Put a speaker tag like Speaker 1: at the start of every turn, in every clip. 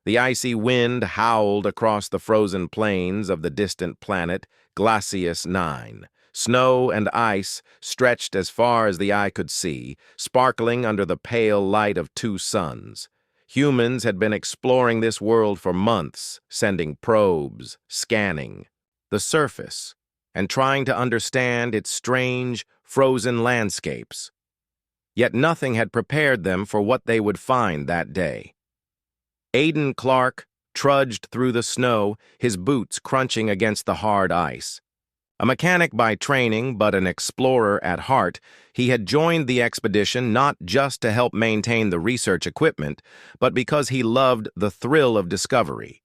Speaker 1: The icy wind howled across the frozen plains of the distant planet Glacius 9. Snow and ice stretched as far as the eye could see, sparkling under the pale light of two suns. Humans had been exploring this world for months, sending probes, scanning the surface, and trying to understand its strange, frozen landscapes. Yet nothing had prepared them for what they would find that day. Aidan Clark trudged through the snow, his boots crunching against the hard ice. A mechanic by training, but an explorer at heart, he had joined the expedition not just to help maintain the research equipment, but because he loved the thrill of discovery.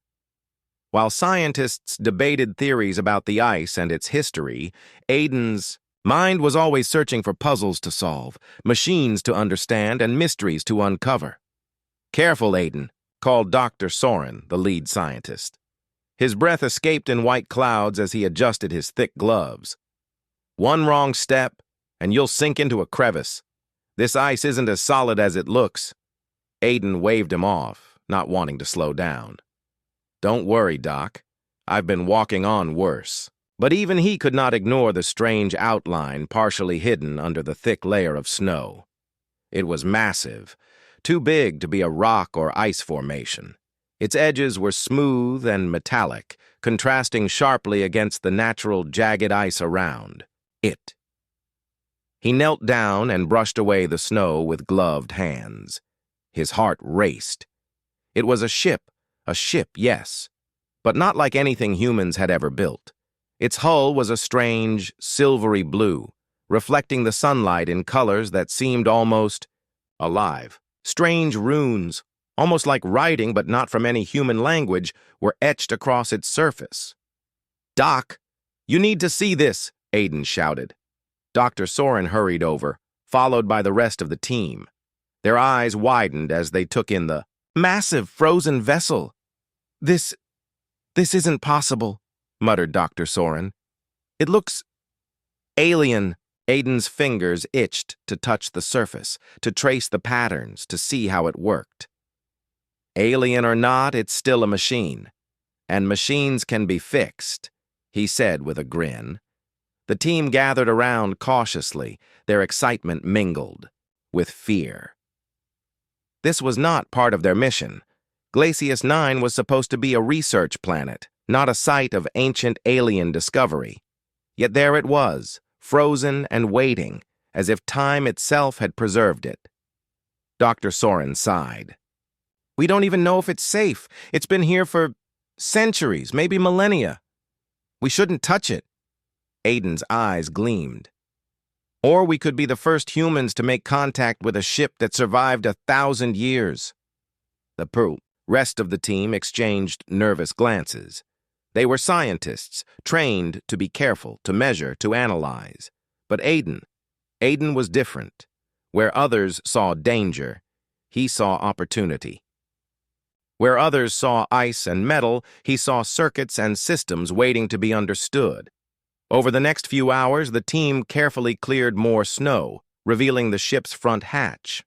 Speaker 1: While scientists debated theories about the ice and its history, Aidan's mind was always searching for puzzles to solve, machines to understand, and mysteries to uncover. "Careful, Aidan," called Dr. Soren, the lead scientist. His breath escaped in white clouds as he adjusted his thick gloves. "One wrong step, and you'll sink into a crevice. This ice isn't as solid as it looks." Aidan waved him off, not wanting to slow down. "Don't worry, Doc. I've been walking on worse." But even he could not ignore the strange outline partially hidden under the thick layer of snow. It was massive, too big to be a rock or ice formation. Its edges were smooth and metallic, contrasting sharply against the natural jagged ice around it. He knelt down and brushed away the snow with gloved hands. His heart raced. It was a ship, yes, but not like anything humans had ever built. Its hull was a strange, silvery blue, reflecting the sunlight in colors that seemed almost alive. Strange runes, almost like writing but not from any human language, were etched across its surface. "Doc, you need to see this," Aidan shouted. Dr. Soren hurried over, followed by the rest of the team. Their eyes widened as they took in the massive frozen vessel. This isn't possible," muttered Dr. Soren. "It looks alien." Aidan's fingers itched to touch the surface, to trace the patterns, to see how it worked. "Alien or not, it's still a machine. And machines can be fixed," he said with a grin. The team gathered around cautiously, their excitement mingled with fear. This was not part of their mission. Glacius 9 was supposed to be a research planet, not a site of ancient alien discovery. Yet there it was, frozen and waiting, as if time itself had preserved it. Dr. Soren sighed. "We don't even know if it's safe. It's been here for centuries, maybe millennia. We shouldn't touch it." Aidan's eyes gleamed. "Or we could be the first humans to make contact with a ship that survived 1,000 years. The rest of the team exchanged nervous glances. They were scientists, trained to be careful, to measure, to analyze. But Aidan was different. Where others saw danger, he saw opportunity. Where others saw ice and metal, he saw circuits and systems waiting to be understood. Over the next few hours, the team carefully cleared more snow, revealing the ship's front hatch.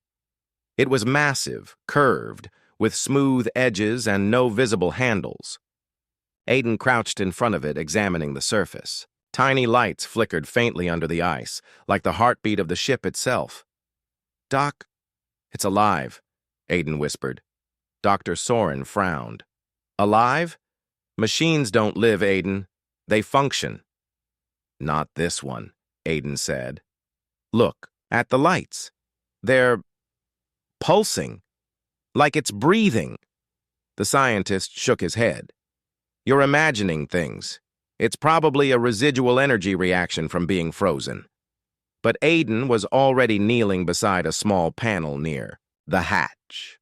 Speaker 1: It was massive, curved, with smooth edges and no visible handles. Aidan crouched in front of it, examining the surface. Tiny lights flickered faintly under the ice, like the heartbeat of the ship itself. "Doc, it's alive," Aidan whispered. Dr. Soren frowned. "Alive? Machines don't live, Aidan. They function." "Not this one," Aidan said. "Look, at the lights. They're pulsing, like it's breathing." The scientist shook his head. "You're imagining things. It's probably a residual energy reaction from being frozen." But Aidan was already kneeling beside a small panel near the hatch.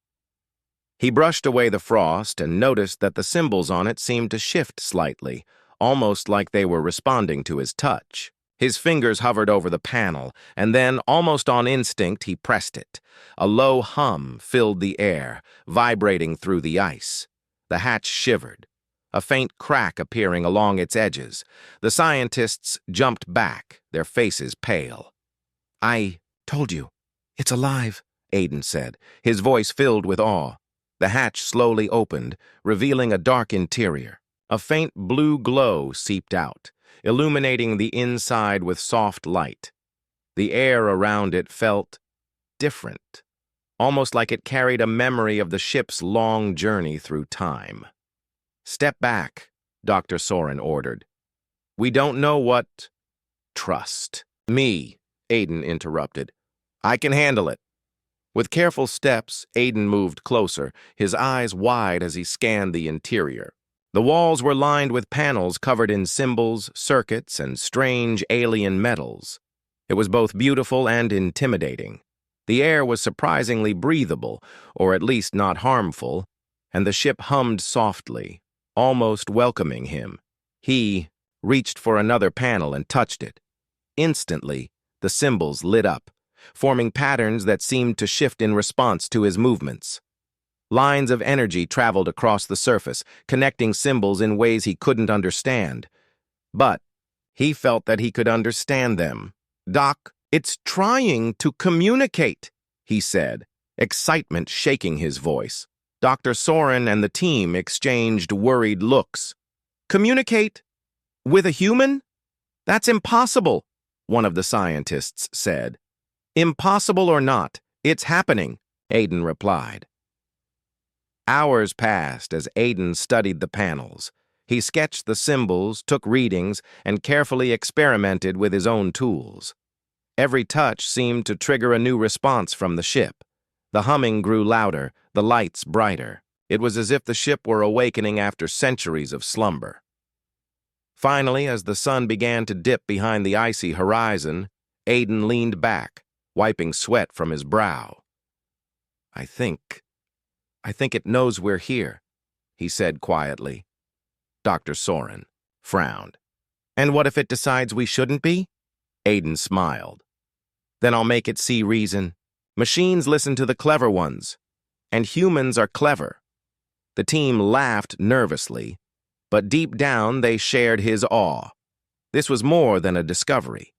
Speaker 1: He brushed away the frost and noticed that the symbols on it seemed to shift slightly, almost like they were responding to his touch. His fingers hovered over the panel, and then, almost on instinct, he pressed it. A low hum filled the air, vibrating through the ice. The hatch shivered, a faint crack appearing along its edges. The scientists jumped back, their faces pale. "I told you, it's alive," Aidan said, his voice filled with awe. The hatch slowly opened, revealing a dark interior. A faint blue glow seeped out, illuminating the inside with soft light. The air around it felt different, almost like it carried a memory of the ship's long journey through time. "Step back," Dr. Soren ordered. "We don't know what—" "Trust me," Aiden interrupted. "I can handle it." With careful steps, Aiden moved closer, his eyes wide as he scanned the interior. The walls were lined with panels covered in symbols, circuits, and strange alien metals. It was both beautiful and intimidating. The air was surprisingly breathable, or at least not harmful, and the ship hummed softly, almost welcoming him. He reached for another panel and touched it. Instantly, the symbols lit up, forming patterns that seemed to shift in response to his movements. Lines of energy traveled across the surface, connecting symbols in ways he couldn't understand. But he felt that he could understand them. "Doc, it's trying to communicate," he said, excitement shaking his voice. Dr. Soren and the team exchanged worried looks. "Communicate? With a human? That's impossible," one of the scientists said. "Impossible or not, it's happening," Aiden replied. Hours passed as Aiden studied the panels. He sketched the symbols, took readings, and carefully experimented with his own tools. Every touch seemed to trigger a new response from the ship. The humming grew louder, the lights brighter. It was as if the ship were awakening after centuries of slumber. Finally, as the sun began to dip behind the icy horizon, Aiden leaned back, wiping sweat from his brow. I think it knows we're here," he said quietly. Dr. Soren frowned. "And what if it decides we shouldn't be?" Aiden smiled. "Then I'll make it see reason. Machines listen to the clever ones, and humans are clever." The team laughed nervously, but deep down they shared his awe. This was more than a discovery.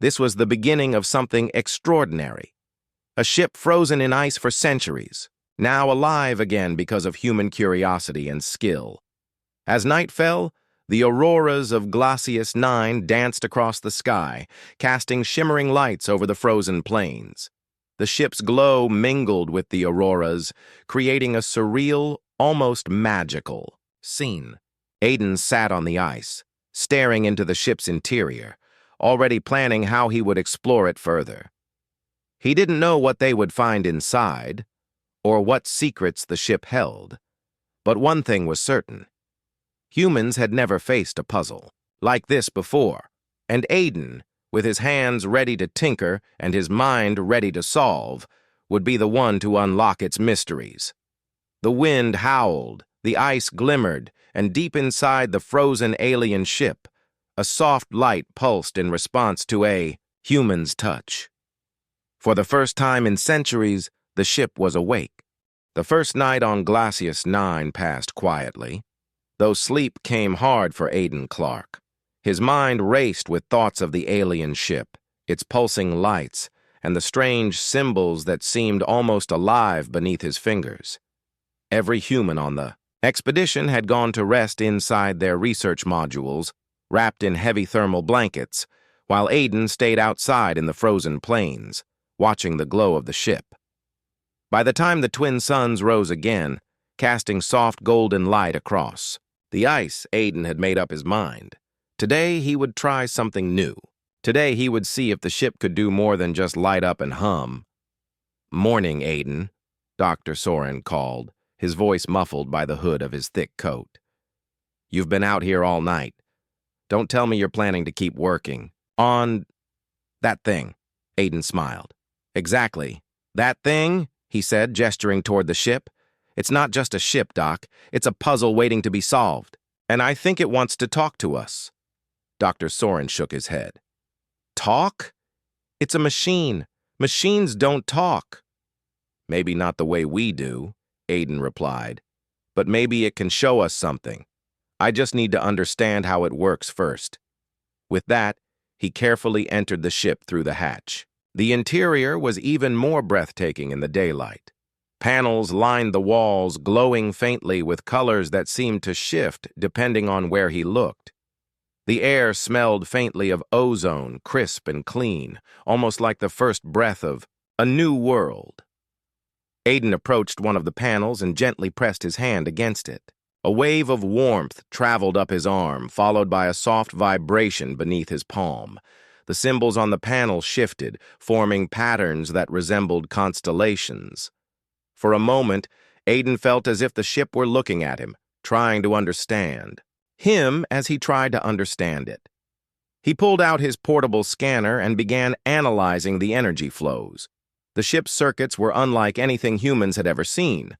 Speaker 1: This was the beginning of something extraordinary. A ship frozen in ice for centuries, now alive again because of human curiosity and skill. As night fell, the auroras of Glacius 9 danced across the sky, casting shimmering lights over the frozen plains. The ship's glow mingled with the auroras, creating a surreal, almost magical scene. Aiden sat on the ice, staring into the ship's interior, already planning how he would explore it further. He didn't know what they would find inside, or what secrets the ship held. But one thing was certain. Humans had never faced a puzzle like this before, and Aiden, with his hands ready to tinker and his mind ready to solve, would be the one to unlock its mysteries. The wind howled, the ice glimmered, and deep inside the frozen alien ship, a soft light pulsed in response to a human's touch. For the first time in centuries, the ship was awake. The first night on Glacius 9 passed quietly, though sleep came hard for Aiden Clark. His mind raced with thoughts of the alien ship, its pulsing lights, and the strange symbols that seemed almost alive beneath his fingers. Every human on the expedition had gone to rest inside their research modules, wrapped in heavy thermal blankets, while Aiden stayed outside in the frozen plains, watching the glow of the ship. By the time the twin suns rose again, casting soft golden light across the ice, Aiden had made up his mind. Today he would try something new. Today he would see if the ship could do more than just light up and hum. "Morning, Aiden," Dr. Soren called, his voice muffled by the hood of his thick coat. "You've been out here all night. Don't tell me you're planning to keep working on that thing." Aiden smiled. "Exactly. That thing," he said, gesturing toward the ship. "It's not just a ship, Doc. It's a puzzle waiting to be solved. And I think it wants to talk to us." Dr. Soren shook his head. "Talk? It's a machine. Machines don't talk." "Maybe not the way we do," Aiden replied. "But maybe it can show us something. I just need to understand how it works first." With that, he carefully entered the ship through the hatch. The interior was even more breathtaking in the daylight. Panels lined the walls, glowing faintly with colors that seemed to shift depending on where he looked. The air smelled faintly of ozone, crisp and clean, almost like the first breath of a new world. Aiden approached one of the panels and gently pressed his hand against it. A wave of warmth traveled up his arm, followed by a soft vibration beneath his palm. The symbols on the panel shifted, forming patterns that resembled constellations. For a moment, Aiden felt as if the ship were looking at him, trying to understand him as he tried to understand it. He pulled out his portable scanner and began analyzing the energy flows. The ship's circuits were unlike anything humans had ever seen.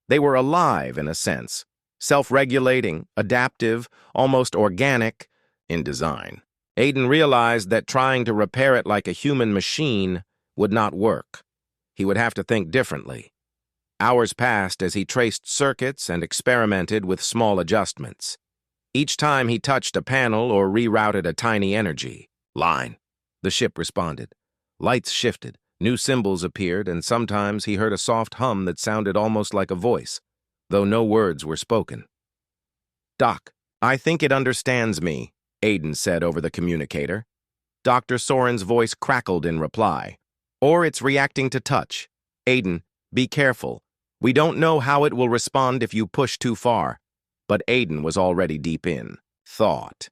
Speaker 1: They were alive, in a sense, self-regulating, adaptive, almost organic in design. Aiden realized that trying to repair it like a human machine would not work. He would have to think differently. Hours passed as he traced circuits and experimented with small adjustments. Each time he touched a panel or rerouted a tiny energy line, the ship responded. Lights shifted, new symbols appeared, and sometimes he heard a soft hum that sounded almost like a voice, though no words were spoken. "Doc, I think it understands me," Aiden said over the communicator. Dr. Soren's voice crackled in reply. "Or it's reacting to touch. Aiden, be careful. We don't know how it will respond if you push too far." But Aiden was already deep in thought.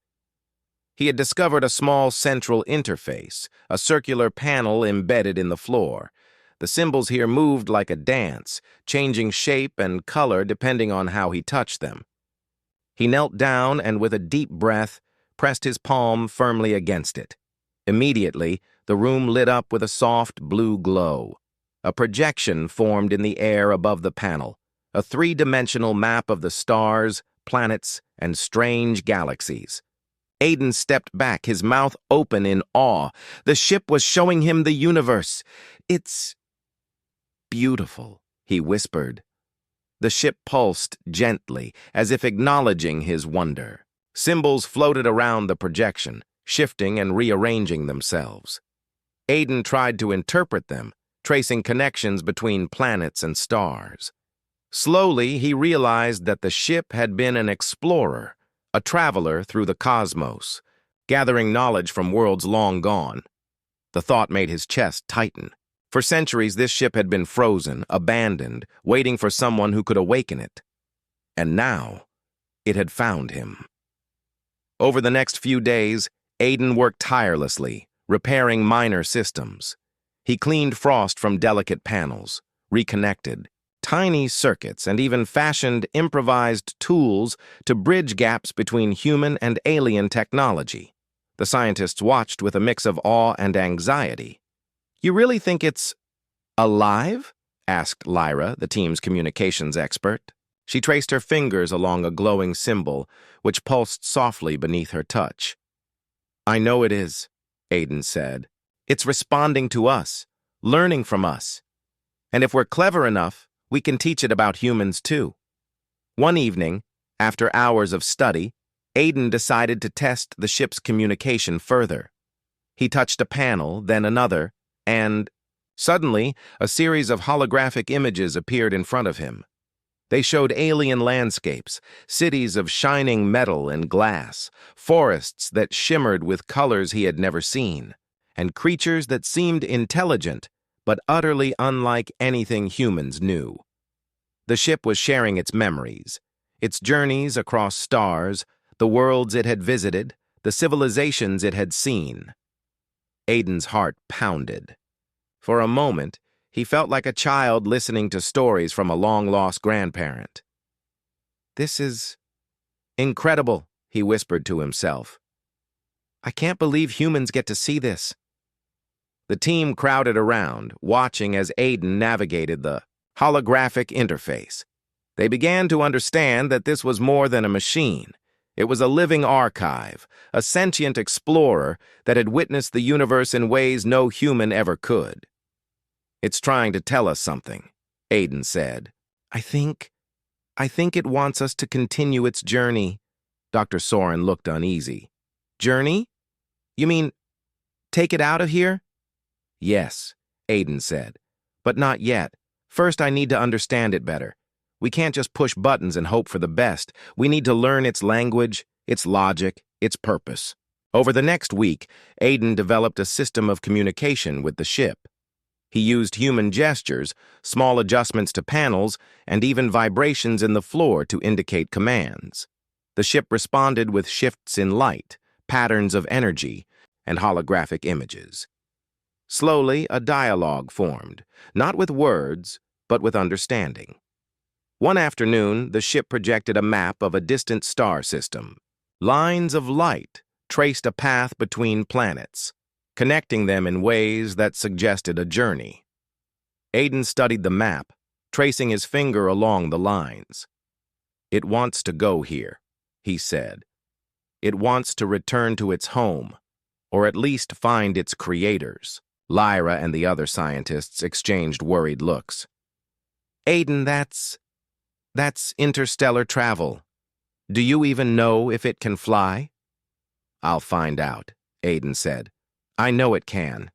Speaker 1: He had discovered a small central interface, a circular panel embedded in the floor. The symbols here moved like a dance, changing shape and color depending on how he touched them. He knelt down and, with a deep breath, pressed his palm firmly against it. Immediately, the room lit up with a soft blue glow. A projection formed in the air above the panel, a three-dimensional map of the stars, planets, and strange galaxies. Aiden stepped back, his mouth open in awe. The ship was showing him the universe. "It's beautiful," he whispered. The ship pulsed gently, as if acknowledging his wonder. Symbols floated around the projection, shifting and rearranging themselves. Aiden tried to interpret them, tracing connections between planets and stars. Slowly, he realized that the ship had been an explorer, a traveler through the cosmos, gathering knowledge from worlds long gone. The thought made his chest tighten. For centuries, this ship had been frozen, abandoned, waiting for someone who could awaken it. And now, it had found him. Over the next few days, Aiden worked tirelessly, repairing minor systems. He cleaned frost from delicate panels, reconnected tiny circuits, and even fashioned improvised tools to bridge gaps between human and alien technology. The scientists watched with a mix of awe and anxiety. "You really think it's alive?" asked Lyra, the team's communications expert. She traced her fingers along a glowing symbol, which pulsed softly beneath her touch. "I know it is," Aiden said. "It's responding to us, learning from us. And if we're clever enough, we can teach it about humans too." One evening, after hours of study, Aiden decided to test the ship's communication further. He touched a panel, then another, and suddenly a series of holographic images appeared in front of him. They showed alien landscapes, cities of shining metal and glass, forests that shimmered with colors he had never seen, and creatures that seemed intelligent but utterly unlike anything humans knew. The ship was sharing its memories, its journeys across stars, the worlds it had visited, the civilizations it had seen. Aiden's heart pounded. For a moment, he felt like a child listening to stories from a long-lost grandparent. "This is incredible," he whispered to himself. "I can't believe humans get to see this." The team crowded around, watching as Aiden navigated the holographic interface. They began to understand that this was more than a machine. It was a living archive, a sentient explorer that had witnessed the universe in ways no human ever could. "It's trying to tell us something," Aiden said. I think it wants us to continue its journey." Dr. Soren looked uneasy. "Journey? You mean take it out of here?" "Yes," Aiden said, "but not yet. First, I need to understand it better. We can't just push buttons and hope for the best. We need to learn its language, its logic, its purpose. Over the next week, Aiden developed a system of communication with the ship. He used human gestures, small adjustments to panels, and even vibrations in the floor to indicate commands. The ship responded with shifts in light, patterns of energy, and holographic images. Slowly, a dialogue formed, not with words, but with understanding. One afternoon, the ship projected a map of a distant star system. Lines of light traced a path between planets, connecting them in ways that suggested a journey. Aiden studied the map, tracing his finger along the lines. "It wants to go here," he said. "It wants to return to its home, or at least find its creators." Lyra and the other scientists exchanged worried looks. "Aiden, that's interstellar travel. Do you even know if it can fly?" "I'll find out," Aiden said. "I know it can.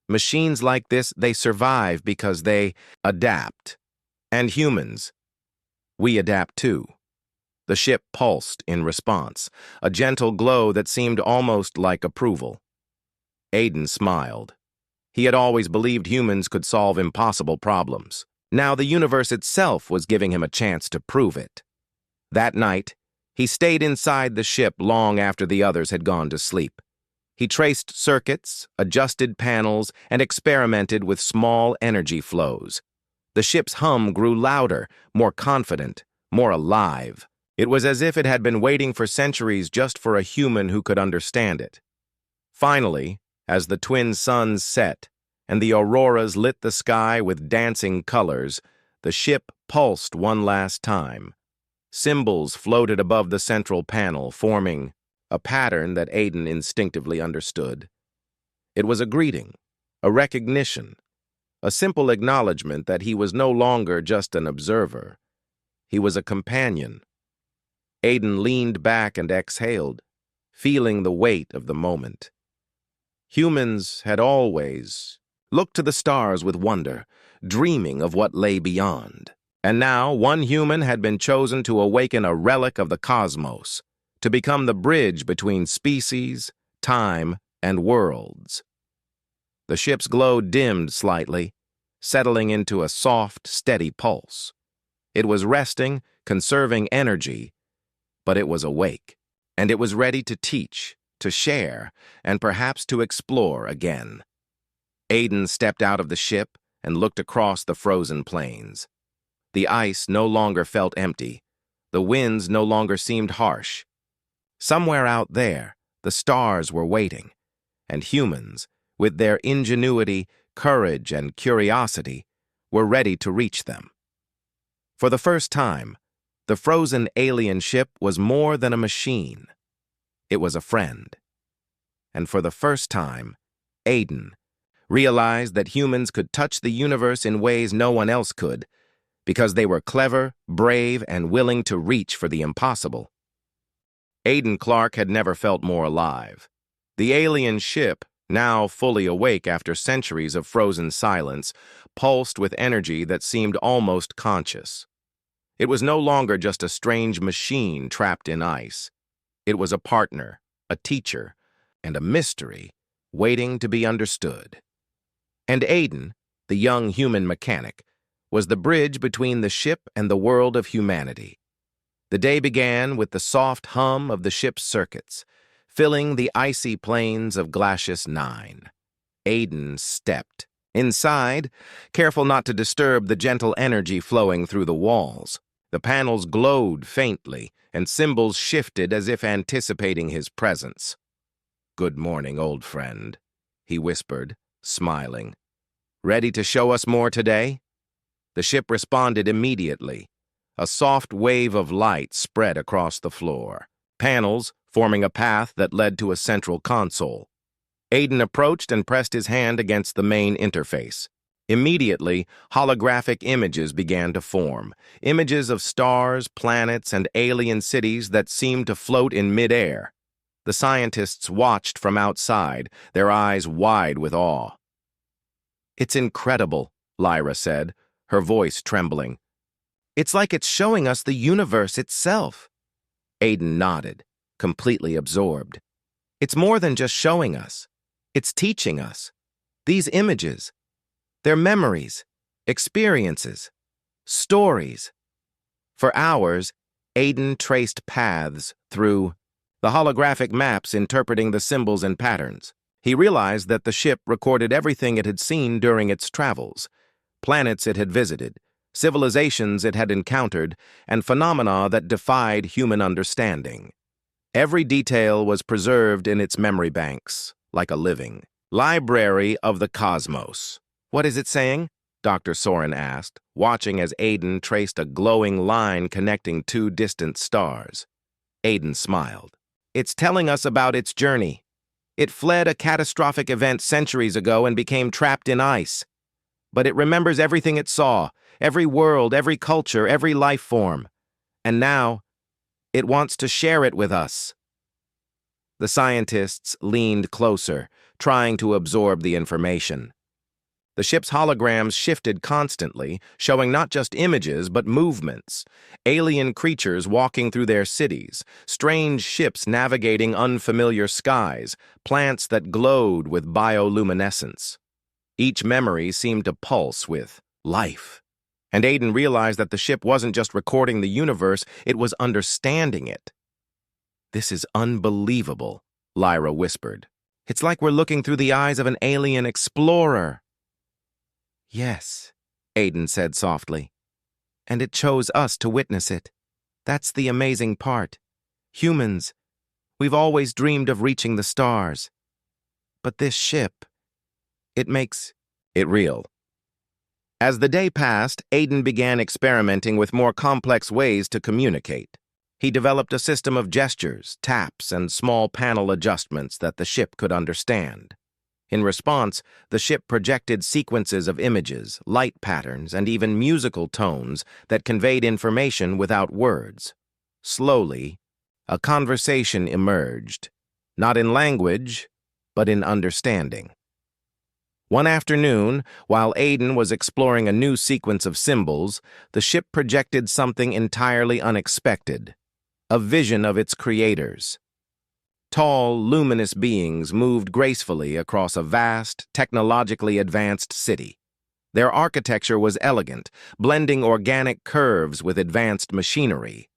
Speaker 1: Machines like this, they survive because they adapt. And humans, we adapt too." The ship pulsed in response, a gentle glow that seemed almost like approval. Aiden smiled. He had always believed humans could solve impossible problems. Now the universe itself was giving him a chance to prove it. That night, he stayed inside the ship long after the others had gone to sleep. He traced circuits, adjusted panels, and experimented with small energy flows. The ship's hum grew louder, more confident, more alive. It was as if it had been waiting for centuries just for a human who could understand it. Finally, as the twin suns set and the auroras lit the sky with dancing colors, the ship pulsed one last time. Symbols floated above the central panel, forming a pattern that Aiden instinctively understood. It was a greeting, a recognition, a simple acknowledgement that he was no longer just an observer. He was a companion. Aiden leaned back and exhaled, feeling the weight of the moment. Humans had always looked to the stars with wonder, dreaming of what lay beyond. And now one human had been chosen to awaken a relic of the cosmos, to become the bridge between species, time, and worlds. The ship's glow dimmed slightly, settling into a soft, steady pulse. It was resting, conserving energy, but it was awake, and it was ready to teach, to share, and perhaps to explore again. Aiden stepped out of the ship and looked across the frozen plains. The ice no longer felt empty. The winds no longer seemed harsh. Somewhere out there, the stars were waiting, and humans, with their ingenuity, courage, and curiosity, were ready to reach them. For the first time, the frozen alien ship was more than a machine. It was a friend. And for the first time, Aiden realized that humans could touch the universe in ways no one else could, because they were clever, brave, and willing to reach for the impossible. Aiden Clark had never felt more alive. The alien ship, now fully awake after centuries of frozen silence, pulsed with energy that seemed almost conscious. It was no longer just a strange machine trapped in ice. It was a partner, a teacher, and a mystery waiting to be understood. And Aiden, the young human mechanic, was the bridge between the ship and the world of humanity. The day began with the soft hum of the ship's circuits, filling the icy plains of Glacius 9. Aiden stepped inside, careful not to disturb the gentle energy flowing through the walls. The panels glowed faintly, and symbols shifted as if anticipating his presence. "Good morning, old friend," he whispered, smiling. "Ready to show us more today?" The ship responded immediately. A soft wave of light spread across the floor, panels forming a path that led to a central console. Aiden approached and pressed his hand against the main interface. Immediately, holographic images began to form, images of stars, planets, and alien cities that seemed to float in midair. The scientists watched from outside, their eyes wide with awe. "It's incredible," Lyra said, her voice trembling. "It's like it's showing us the universe itself." Aiden nodded, completely absorbed. "It's more than just showing us. It's teaching us. These images, they're memories, experiences, stories." For hours, Aiden traced paths through the holographic maps interpreting the symbols and patterns. He realized that the ship recorded everything it had seen during its travels, planets it had visited, civilizations it had encountered, and phenomena that defied human understanding. Every detail was preserved in its memory banks, like a living library of the cosmos. "What is it saying?" Dr. Soren asked, watching as Aiden traced a glowing line connecting two distant stars. Aiden smiled. "It's telling us about its journey. It fled a catastrophic event centuries ago and became trapped in ice. But it remembers everything it saw, every world, every culture, every life form. And now, it wants to share it with us." The scientists leaned closer, trying to absorb the information. The ship's holograms shifted constantly, showing not just images but movements, alien creatures walking through their cities, strange ships navigating unfamiliar skies, plants that glowed with bioluminescence. Each memory seemed to pulse with life. And Aiden realized that the ship wasn't just recording the universe, it was understanding it. "This is unbelievable," Lyra whispered. "It's like we're looking through the eyes of an alien explorer." "Yes," Aiden said softly. "And it chose us to witness it. That's the amazing part. Humans, we've always dreamed of reaching the stars. But this ship, it makes it real." As the day passed, Aiden began experimenting with more complex ways to communicate. He developed a system of gestures, taps, and small panel adjustments that the ship could understand. In response, the ship projected sequences of images, light patterns, and even musical tones that conveyed information without words. Slowly, a conversation emerged, not in language, but in understanding. One afternoon, while Aiden was exploring a new sequence of symbols, the ship projected something entirely unexpected, a vision of its creators. Tall, luminous beings moved gracefully across a vast, technologically advanced city. Their architecture was elegant, blending organic curves with advanced machinery.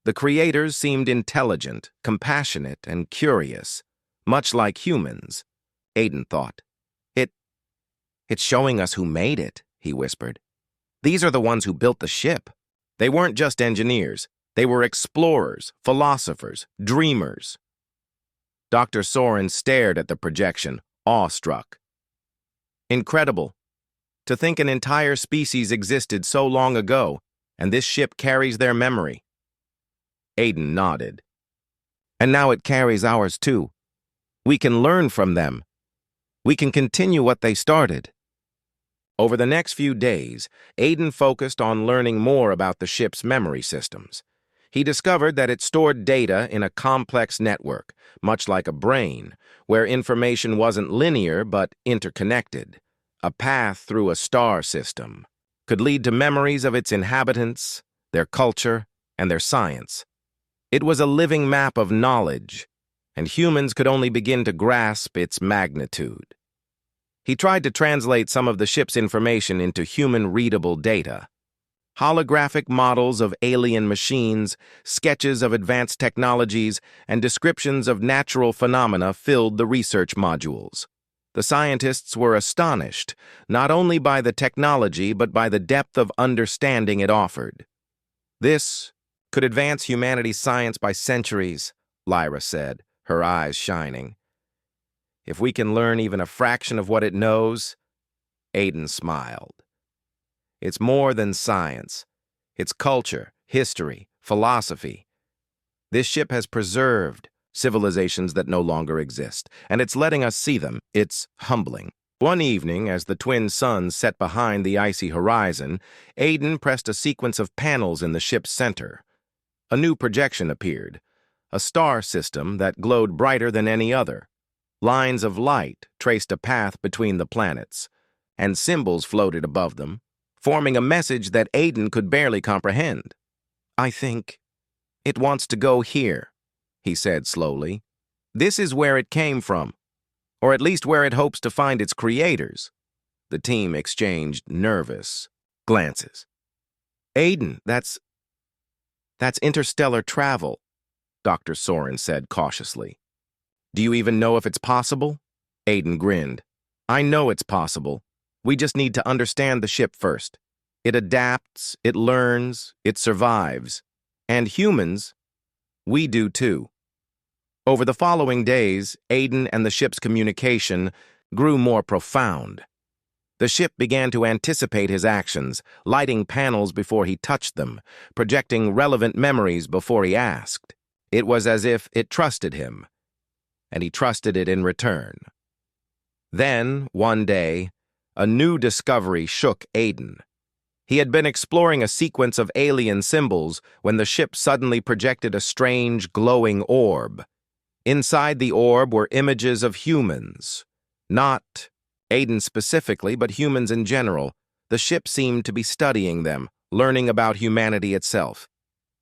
Speaker 1: The creators seemed intelligent, compassionate, and curious, much like humans, Aiden thought. It's showing us who made it," he whispered. "These are the ones who built the ship. They weren't just engineers. They were explorers, philosophers, dreamers." Dr. Soren stared at the projection, awestruck. "Incredible. To think an entire species existed so long ago, and this ship carries their memory." Aiden nodded. "And now it carries ours too. We can learn from them. We can continue what they started." Over the next few days, Aiden focused on learning more about the ship's memory systems. He discovered that it stored data in a complex network, much like a brain, where information wasn't linear but interconnected. A path through a star system could lead to memories of its inhabitants, their culture, and their science. It was a living map of knowledge, and humans could only begin to grasp its magnitude. He tried to translate some of the ship's information into human-readable data. Holographic models of alien machines, sketches of advanced technologies, and descriptions of natural phenomena filled the research modules. The scientists were astonished, not only by the technology but by the depth of understanding it offered. "This could advance humanity's science by centuries," Lyra said, her eyes shining. "If we can learn even a fraction of what it knows," Aiden smiled. "It's more than science. It's culture, history, philosophy. This ship has preserved civilizations that no longer exist, and it's letting us see them. It's humbling." One evening, as the twin suns set behind the icy horizon, Aiden pressed a sequence of panels in the ship's center. A new projection appeared, a star system that glowed brighter than any other. Lines of light traced a path between the planets, and symbols floated above them, forming a message that Aiden could barely comprehend. "I think it wants to go here," he said slowly. "This is where it came from, or at least where it hopes to find its creators." The team exchanged nervous glances. "Aiden, that's interstellar travel," Dr. Soren said cautiously. "Do you even know if it's possible?" Aiden grinned. "I know it's possible. We just need to understand the ship first. It adapts, it learns, it survives. And humans, we do too." Over the following days, Aiden and the ship's communication grew more profound. The ship began to anticipate his actions, lighting panels before he touched them, projecting relevant memories before he asked. It was as if it trusted him, and he trusted it in return. Then, one day, a new discovery shook Aiden. He had been exploring a sequence of alien symbols when the ship suddenly projected a strange, glowing orb. Inside the orb were images of humans. Not Aiden specifically, but humans in general. The ship seemed to be studying them, learning about humanity itself.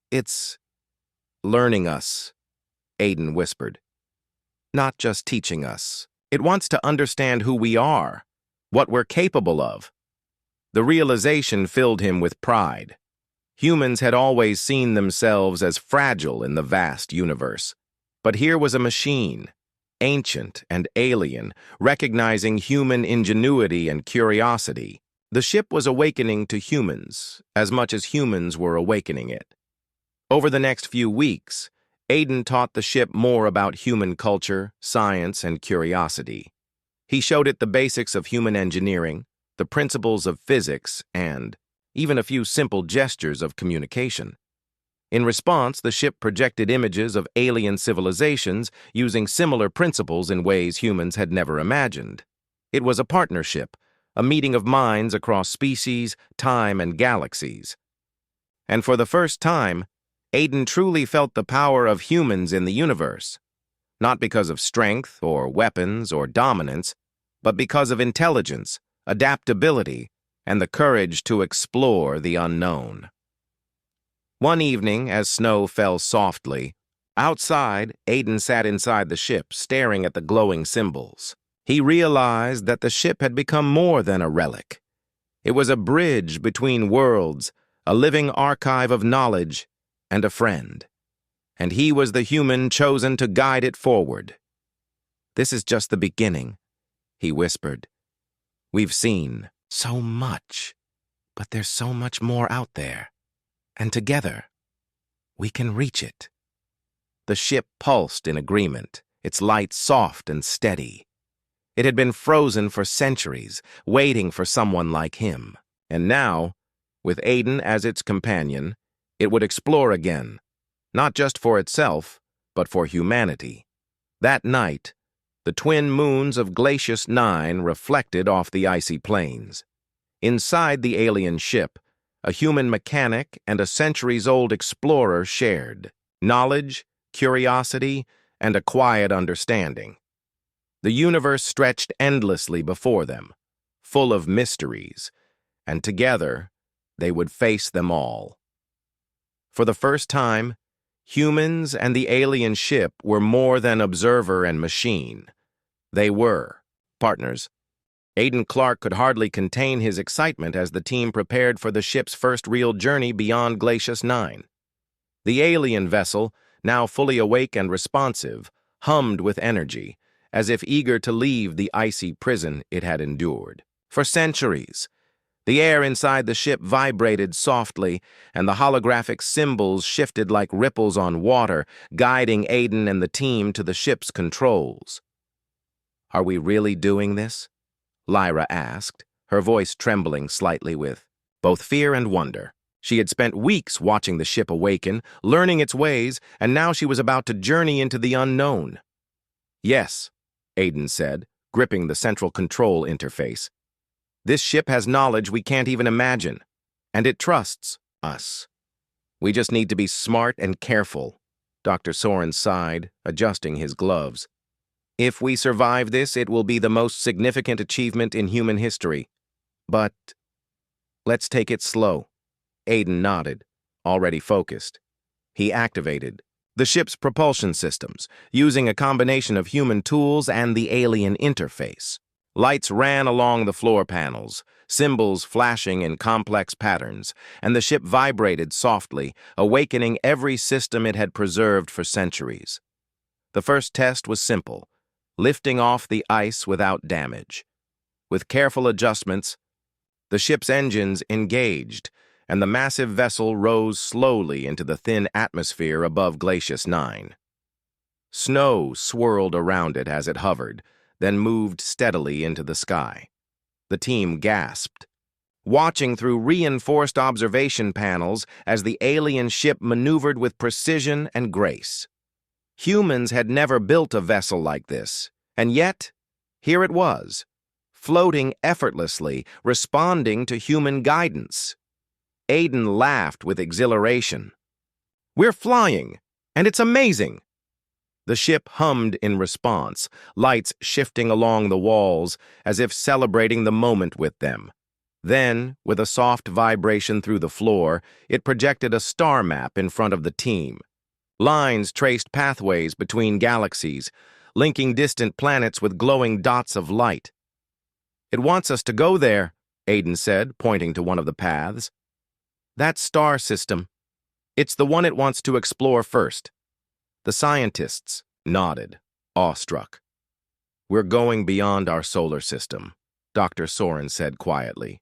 Speaker 1: "It's learning us," Aiden whispered. "Not just teaching us. It wants to understand who we are, what we're capable of." The realization filled him with pride. Humans had always seen themselves as fragile in the vast universe. But here was a machine, ancient and alien, recognizing human ingenuity and curiosity. The ship was awakening to humans, as much as humans were awakening it. Over the next few weeks, Aiden taught the ship more about human culture, science, and curiosity. He showed it the basics of human engineering, the principles of physics, and even a few simple gestures of communication. In response, the ship projected images of alien civilizations using similar principles in ways humans had never imagined. It was a partnership, a meeting of minds across species, time, and galaxies. And for the first time, Aiden truly felt the power of humans in the universe, not because of strength or weapons or dominance, but because of intelligence, adaptability, and the courage to explore the unknown. One evening, as snow fell softly, outside, Aiden sat inside the ship, staring at the glowing symbols. He realized that the ship had become more than a relic. It was a bridge between worlds, a living archive of knowledge, and a friend. And he was the human chosen to guide it forward. "This is just the beginning," he whispered. "We've seen so much, but there's so much more out there. And together, we can reach it." The ship pulsed in agreement, its light soft and steady. It had been frozen for centuries, waiting for someone like him. And now, with Aiden as its companion, it would explore again, not just for itself, but for humanity. That night, the twin moons of Glacius 9 reflected off the icy plains. Inside the alien ship, a human mechanic and a centuries-old explorer shared knowledge, curiosity, and a quiet understanding. The universe stretched endlessly before them, full of mysteries, and together they would face them all. For the first time, humans and the alien ship were more than observer and machine. They were partners. Aiden Clark could hardly contain his excitement as the team prepared for the ship's first real journey beyond Glacius 9. The alien vessel, now fully awake and responsive, hummed with energy, as if eager to leave the icy prison it had endured. For centuries, the air inside the ship vibrated softly, and the holographic symbols shifted like ripples on water, guiding Aiden and the team to the ship's controls. "Are we really doing this?" Lyra asked, her voice trembling slightly with both fear and wonder. She had spent weeks watching the ship awaken, learning its ways, and now she was about to journey into the unknown. "Yes," Aiden said, gripping the central control interface. "This ship has knowledge we can't even imagine, and it trusts us. We just need to be smart and careful." Dr. Soren sighed, adjusting his gloves. "If we survive this, it will be the most significant achievement in human history. But Let's take it slow. Aiden nodded, already focused. He activated the ship's propulsion systems, using a combination of human tools and the alien interface. Lights ran along the floor panels, symbols flashing in complex patterns, and the ship vibrated softly, awakening every system it had preserved for centuries. The first test was simple, lifting off the ice without damage. With careful adjustments, the ship's engines engaged, and the massive vessel rose slowly into the thin atmosphere above Glacius 9. Snow swirled around it as it hovered, then moved steadily into the sky. The team gasped, watching through reinforced observation panels as the alien ship maneuvered with precision and grace. Humans had never built a vessel like this, and yet, here it was, floating effortlessly, responding to human guidance. Aiden laughed with exhilaration. "We're flying, and it's amazing!" The ship hummed in response, lights shifting along the walls as if celebrating the moment with them. Then, with a soft vibration through the floor, it projected a star map in front of the team. Lines traced pathways between galaxies, linking distant planets with glowing dots of light. "It wants us to go there," Aiden said, pointing to one of the paths. "That star system. It's the one it wants to explore first." The scientists nodded, awestruck. "We're going beyond our solar system," Dr. Soren said quietly.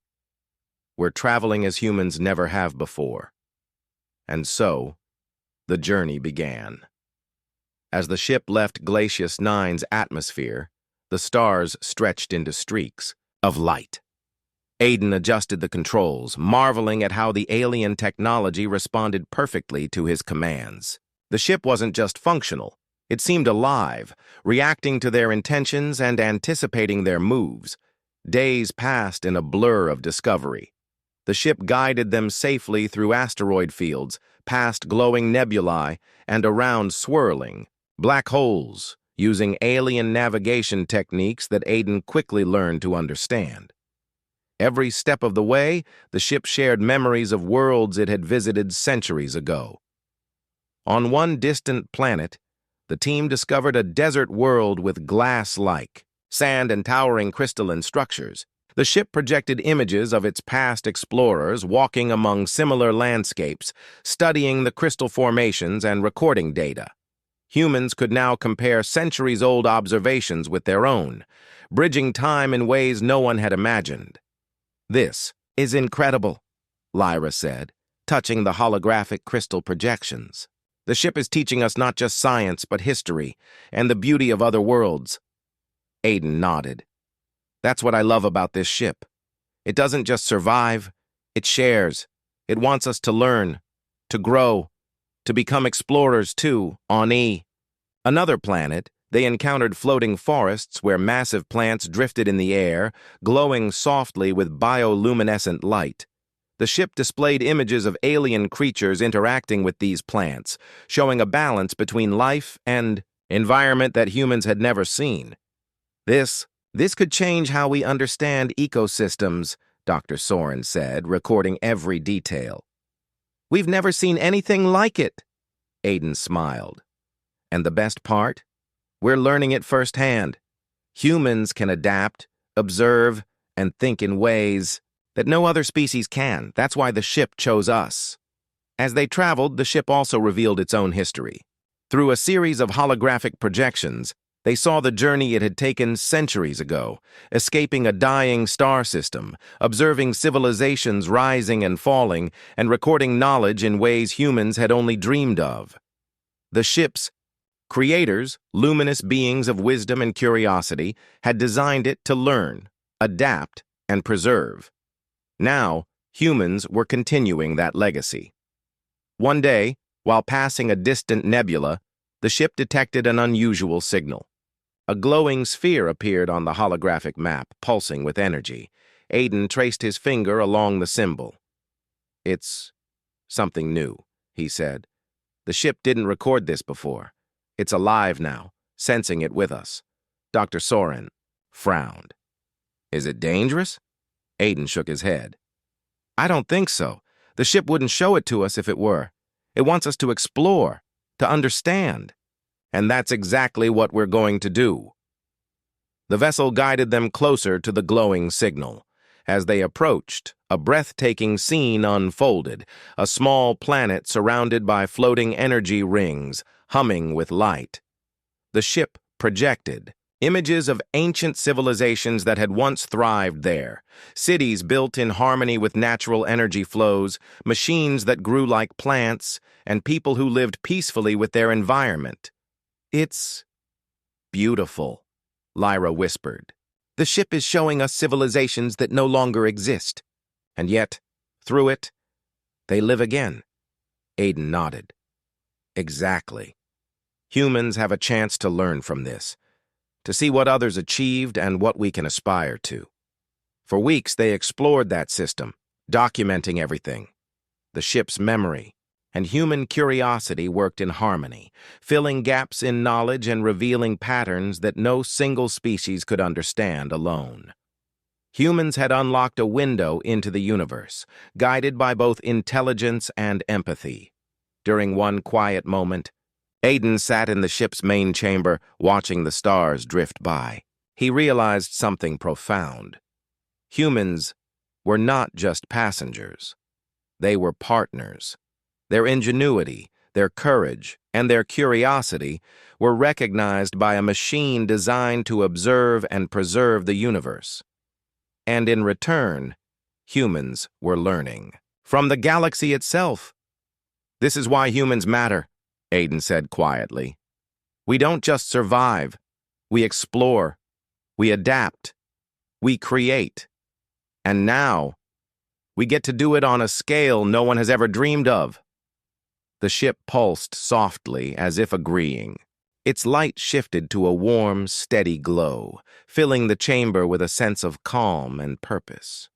Speaker 1: "We're traveling as humans never have before." And so, the journey began. As the ship left Glacius 9's atmosphere, the stars stretched into streaks of light. Aiden adjusted the controls, marveling at how the alien technology responded perfectly to his commands. The ship wasn't just functional, it seemed alive, reacting to their intentions and anticipating their moves. Days passed in a blur of discovery. The ship guided them safely through asteroid fields, past glowing nebulae, and around swirling black holes, using alien navigation techniques that Aiden quickly learned to understand. Every step of the way, the ship shared memories of worlds it had visited centuries ago. On one distant planet, the team discovered a desert world with glass-like sand and towering crystalline structures. The ship projected images of its past explorers walking among similar landscapes, studying the crystal formations and recording data. Humans could now compare centuries-old observations with their own, bridging time in ways no one had imagined. "This is incredible," Lyra said, touching the holographic crystal projections. "The ship is teaching us not just science, but history, and the beauty of other worlds." Aiden nodded. "That's what I love about this ship. It doesn't just survive, it shares. It wants us to learn, to grow, to become explorers too, on Another planet, they encountered floating forests where massive plants drifted in the air, glowing softly with bioluminescent light. The ship displayed images of alien creatures interacting with these plants, showing a balance between life and environment that humans had never seen. This could change how we understand ecosystems," Dr. Soren said, recording every detail. "We've never seen anything like it," Aiden smiled. "And the best part? We're learning it firsthand. Humans can adapt, observe, and think in ways that no other species can. That's why the ship chose us." As they traveled, the ship also revealed its own history. Through a series of holographic projections, they saw the journey it had taken centuries ago, escaping a dying star system, observing civilizations rising and falling, and recording knowledge in ways humans had only dreamed of. The ship's creators, luminous beings of wisdom and curiosity, had designed it to learn, adapt, and preserve. Now, humans were continuing that legacy. One day, while passing a distant nebula, the ship detected an unusual signal. A glowing sphere appeared on the holographic map, pulsing with energy. Aiden traced his finger along the symbol. "It's something new," he said. "The ship didn't record this before. It's alive now, sensing it with us." Dr. Soren frowned. "Is it dangerous?" Aiden shook his head. I don't think so. The ship wouldn't show it to us if it were. It wants us to explore, to understand. And that's exactly what we're going to do. The vessel guided them closer to the glowing signal. As they approached, a breathtaking scene unfolded, a small planet surrounded by floating energy rings, humming with light. The ship projected images of ancient civilizations that had once thrived there, cities built in harmony with natural energy flows, machines that grew like plants, and people who lived peacefully with their environment. It's beautiful, Lyra whispered. The ship is showing us civilizations that no longer exist. And yet, through it, they live again. Aiden nodded. Exactly. Humans have a chance to learn from this, to see what others achieved and what we can aspire to. For weeks, they explored that system, documenting everything. The ship's memory and human curiosity worked in harmony, filling gaps in knowledge and revealing patterns that no single species could understand alone. Humans had unlocked a window into the universe, guided by both intelligence and empathy. During one quiet moment, Aiden sat in the ship's main chamber, watching the stars drift by. He realized something profound. Humans were not just passengers. They were partners. Their ingenuity, their courage, and their curiosity were recognized by a machine designed to observe and preserve the universe. And in return, humans were learning from the galaxy itself. This is why humans matter, Aiden said quietly. We don't just survive. We explore. We adapt. We create. And now, we get to do it on a scale no one has ever dreamed of. The ship pulsed softly, as if agreeing. Its light shifted to a warm, steady glow, filling the chamber with a sense of calm and purpose.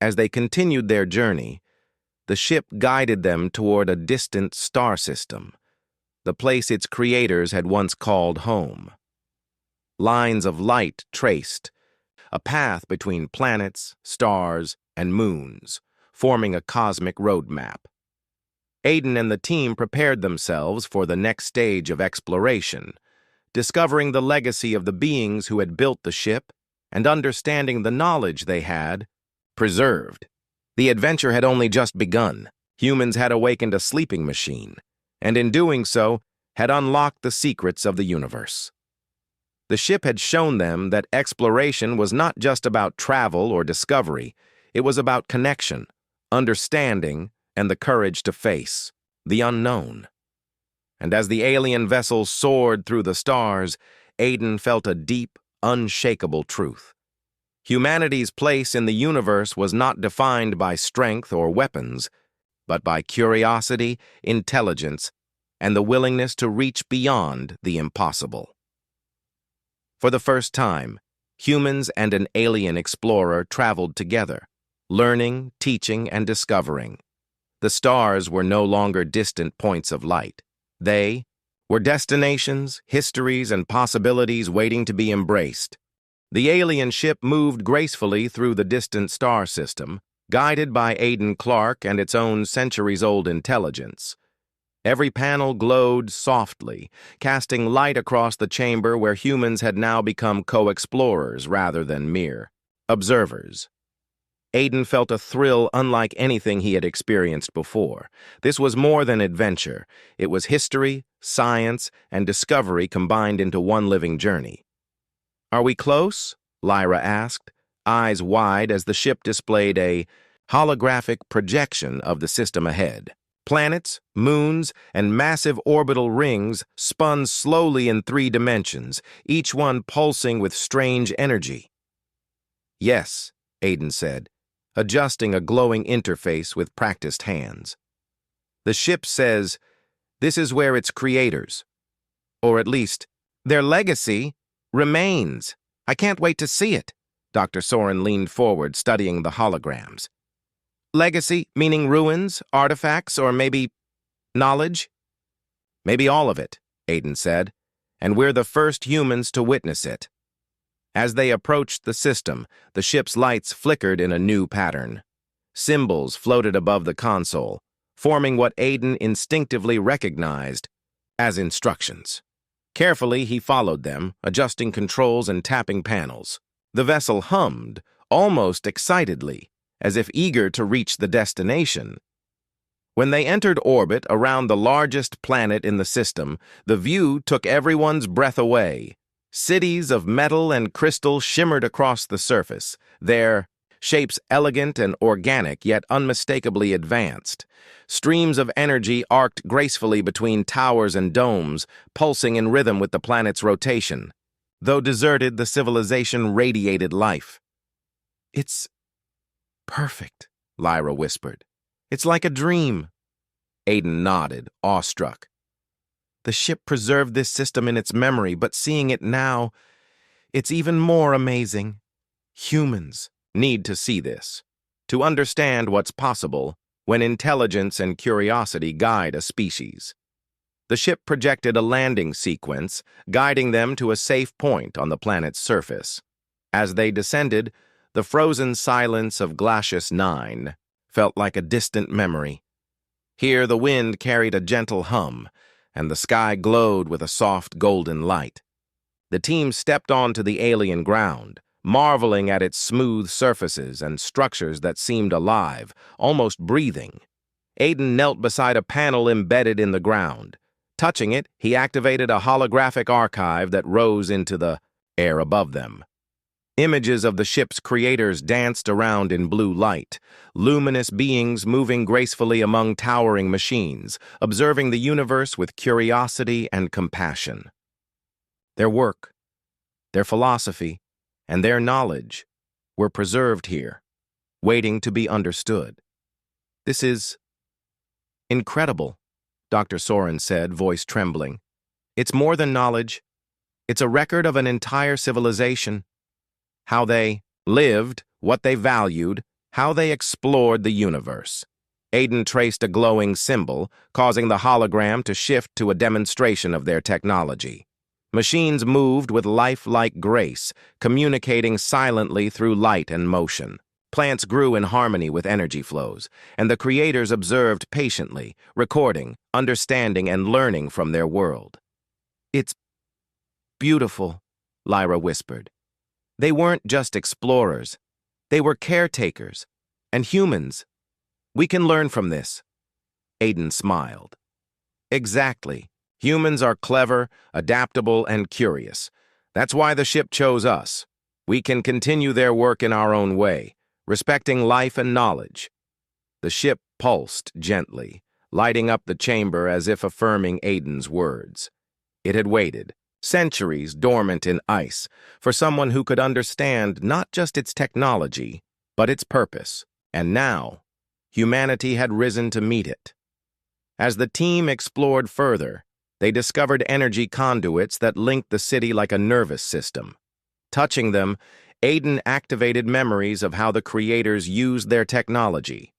Speaker 1: As they continued their journey, the ship guided them toward a distant star system, the place its creators had once called home. Lines of light traced a path between planets, stars, and moons, forming a cosmic roadmap. Aiden and the team prepared themselves for the next stage of exploration, discovering the legacy of the beings who had built the ship and understanding the knowledge they had preserved. The adventure had only just begun. Humans had awakened a sleeping machine, and in doing so, had unlocked the secrets of the universe. The ship had shown them that exploration was not just about travel or discovery, it was about connection, understanding, and the courage to face the unknown. And as the alien vessel soared through the stars, Aiden felt a deep, unshakable truth. Humanity's place in the universe was not defined by strength or weapons, but by curiosity, intelligence, and the willingness to reach beyond the impossible. For the first time, humans and an alien explorer traveled together, learning, teaching, and discovering. The stars were no longer distant points of light. They were destinations, histories, and possibilities waiting to be embraced. The alien ship moved gracefully through the distant star system, guided by Aiden Clark and its own centuries-old intelligence. Every panel glowed softly, casting light across the chamber where humans had now become co-explorers rather than mere observers. Aiden felt a thrill unlike anything he had experienced before. This was more than adventure. It was history, science, and discovery combined into one living journey. "Are we close?" Lyra asked, eyes wide as the ship displayed a holographic projection of the system ahead. Planets, moons, and massive orbital rings spun slowly in 3 dimensions, each one pulsing with strange energy. "Yes," Aiden said, adjusting a glowing interface with practiced hands. "The ship says this is where its creators, or at least their legacy, remains. I can't wait to see it." Dr. Soren leaned forward, studying the holograms. "Legacy, meaning ruins, artifacts, or maybe knowledge?" "Maybe all of it," Aiden said, "and we're the first humans to witness it." As they approached the system, the ship's lights flickered in a new pattern. Symbols floated above the console, forming what Aiden instinctively recognized as instructions. Carefully, he followed them, adjusting controls and tapping panels. The vessel hummed, almost excitedly, as if eager to reach the destination. When they entered orbit around the largest planet in the system, the view took everyone's breath away. Cities of metal and crystal shimmered across the surface, their shapes elegant and organic, yet unmistakably advanced. Streams of energy arced gracefully between towers and domes, pulsing in rhythm with the planet's rotation. Though deserted, the civilization radiated life. "It's perfect," Lyra whispered. "It's like a dream." Aiden nodded, awestruck. The ship preserved this system in its memory, but seeing it now, it's even more amazing. Humans need to see this, to understand what's possible when intelligence and curiosity guide a species. The ship projected a landing sequence, guiding them to a safe point on the planet's surface. As they descended, the frozen silence of Glacius 9 felt like a distant memory. Here the wind carried a gentle hum, and the sky glowed with a soft golden light. The team stepped onto the alien ground, marveling at its smooth surfaces and structures that seemed alive, almost breathing. Aiden knelt beside a panel embedded in the ground. Touching it, he activated a holographic archive that rose into the air above them. Images of the ship's creators danced around in blue light, luminous beings moving gracefully among towering machines, observing the universe with curiosity and compassion. Their work, their philosophy, and their knowledge were preserved here, waiting to be understood. "This is incredible," Dr. Soren said, voice trembling. "It's more than knowledge. It's a record of an entire civilization. How they lived, what they valued, how they explored the universe." Aiden traced a glowing symbol, causing the hologram to shift to a demonstration of their technology. Machines moved with lifelike grace, communicating silently through light and motion. Plants grew in harmony with energy flows, and the creators observed patiently, recording, understanding, and learning from their world. "It's beautiful," Lyra whispered. "They weren't just explorers. They were caretakers and humans. We can learn from this." Aiden smiled. "Exactly. Humans are clever, adaptable, and curious. That's why the ship chose us. We can continue their work in our own way, respecting life and knowledge." The ship pulsed gently, lighting up the chamber as if affirming Aiden's words. It had waited, centuries dormant in ice, for someone who could understand not just its technology, but its purpose. And now, humanity had risen to meet it. As the team explored further, they discovered energy conduits that linked the city like a nervous system. Touching them, Aiden activated memories of how the creators used their technology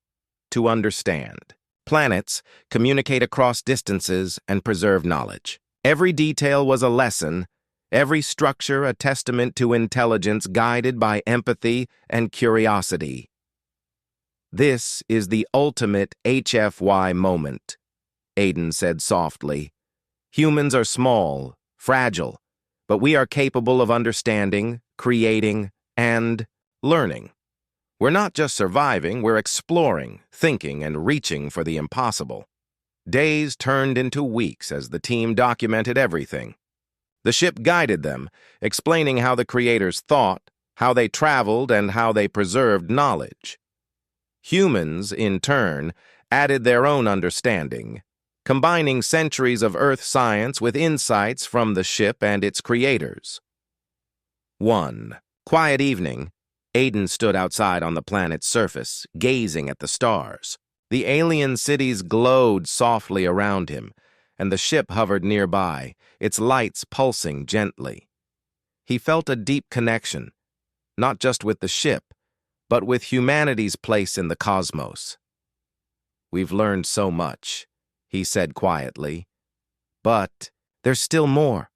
Speaker 1: to understand. Planets communicate across distances and preserve knowledge. Every detail was a lesson, every structure a testament to intelligence guided by empathy and curiosity. "This is the ultimate HFY moment," Aiden said softly. "Humans are small, fragile, but we are capable of understanding, creating, and learning. We're not just surviving, we're exploring, thinking, and reaching for the impossible." Days turned into weeks as the team documented everything. The ship guided them, explaining how the creators thought, how they traveled, and how they preserved knowledge. Humans, in turn, added their own understanding, combining centuries of Earth science with insights from the ship and its creators. One quiet evening, Aiden stood outside on the planet's surface, gazing at the stars. The alien cities glowed softly around him, and the ship hovered nearby, its lights pulsing gently. He felt a deep connection, not just with the ship, but with humanity's place in the cosmos. "We've learned so much," he said quietly. "But there's still more.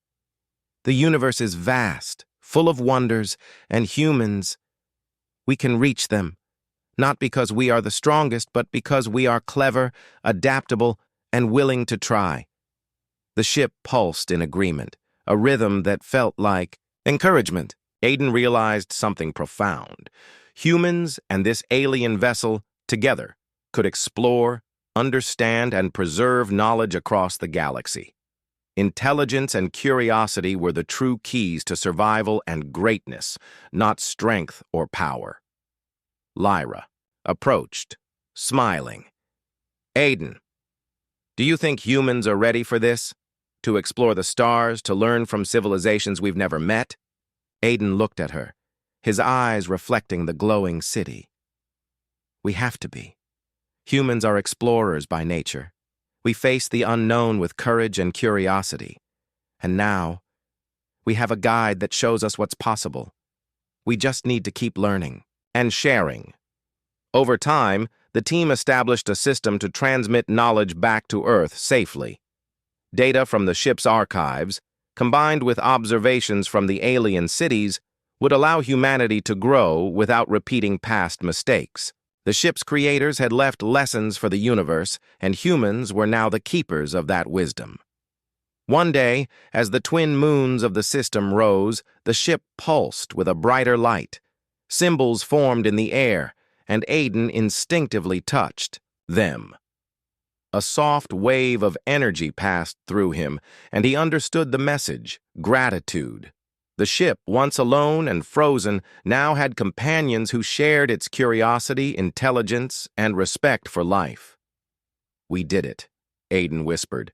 Speaker 1: The universe is vast, full of wonders, and humans, we can reach them, Not because we are the strongest, but because we are clever, adaptable, and willing to try. The ship pulsed in agreement, a rhythm that felt like encouragement. Aiden realized something profound. Humans and this alien vessel, together, could explore, understand, and preserve knowledge across the galaxy. Intelligence and curiosity were the true keys to survival and greatness, not strength or power. Lyra approached, smiling. Aiden, do you think humans are ready for this? To explore the stars, to learn from civilizations we've never met? Aiden looked at her, his eyes reflecting the glowing city. We have to be. Humans are explorers by nature. We face the unknown with courage and curiosity. And now, we have a guide that shows us what's possible. We just need to keep learning and sharing. Over time, the team established a system to transmit knowledge back to Earth safely. Data from the ship's archives, combined with observations from the alien cities, would allow humanity to grow without repeating past mistakes. The ship's creators had left lessons for the universe, and humans were now the keepers of that wisdom. One day, as the twin moons of the system rose, the ship pulsed with a brighter light. Symbols formed in the air, and Aiden instinctively touched them. A soft wave of energy passed through him, and he understood the message: gratitude. The ship, once alone and frozen, now had companions who shared its curiosity, intelligence, and respect for life. We did it, Aiden whispered.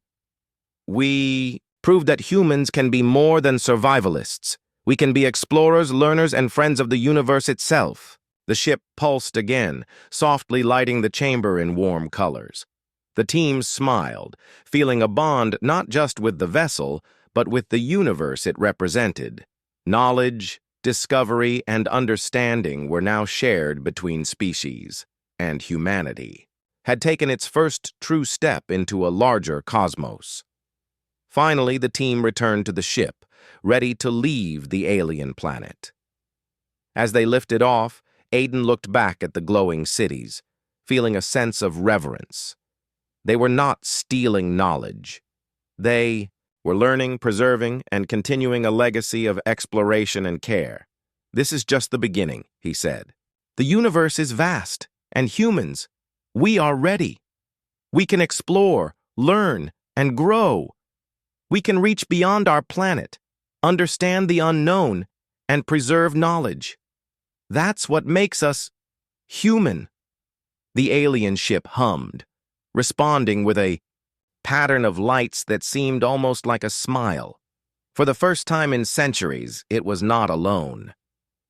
Speaker 1: We proved that humans can be more than survivalists. We can be explorers, learners, and friends of the universe itself. The ship pulsed again, softly lighting the chamber in warm colors. The team smiled, feeling a bond not just with the vessel, but with the universe it represented. Knowledge, discovery, and understanding were now shared between species, and humanity had taken its first true step into a larger cosmos. Finally, the team returned to the ship, ready to leave the alien planet. As they lifted off, Aiden looked back at the glowing cities, feeling a sense of reverence. They were not stealing knowledge. They were learning, preserving, and continuing a legacy of exploration and care. This is just the beginning, he said. The universe is vast, and humans, we are ready. We can explore, learn, and grow. We can reach beyond our planet, understand the unknown, and preserve knowledge. That's what makes us human. The alien ship hummed, responding with a pattern of lights that seemed almost like a smile. For the first time in centuries, it was not alone.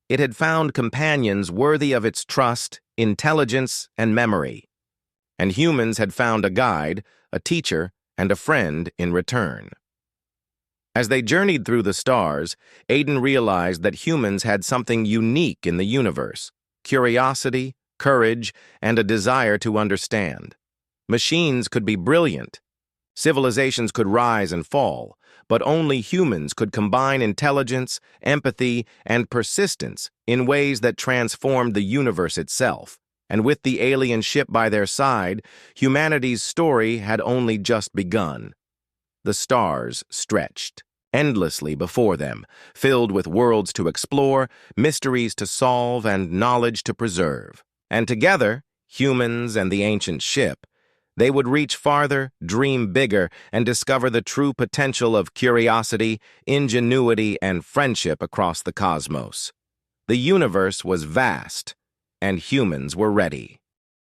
Speaker 1: It had found companions worthy of its trust, intelligence, and memory. And humans had found a guide, a teacher, and a friend in return. As they journeyed through the stars, Aiden realized that humans had something unique in the universe: curiosity, courage, and a desire to understand. Machines could be brilliant. Civilizations could rise and fall, but only humans could combine intelligence, empathy, and persistence in ways that transformed the universe itself. And with the alien ship by their side, humanity's story had only just begun. The stars stretched endlessly before them, filled with worlds to explore, mysteries to solve, and knowledge to preserve. And together, humans and the ancient ship, they would reach farther, dream bigger, and discover the true potential of curiosity, ingenuity, and friendship across the cosmos. The universe was vast, and humans were ready.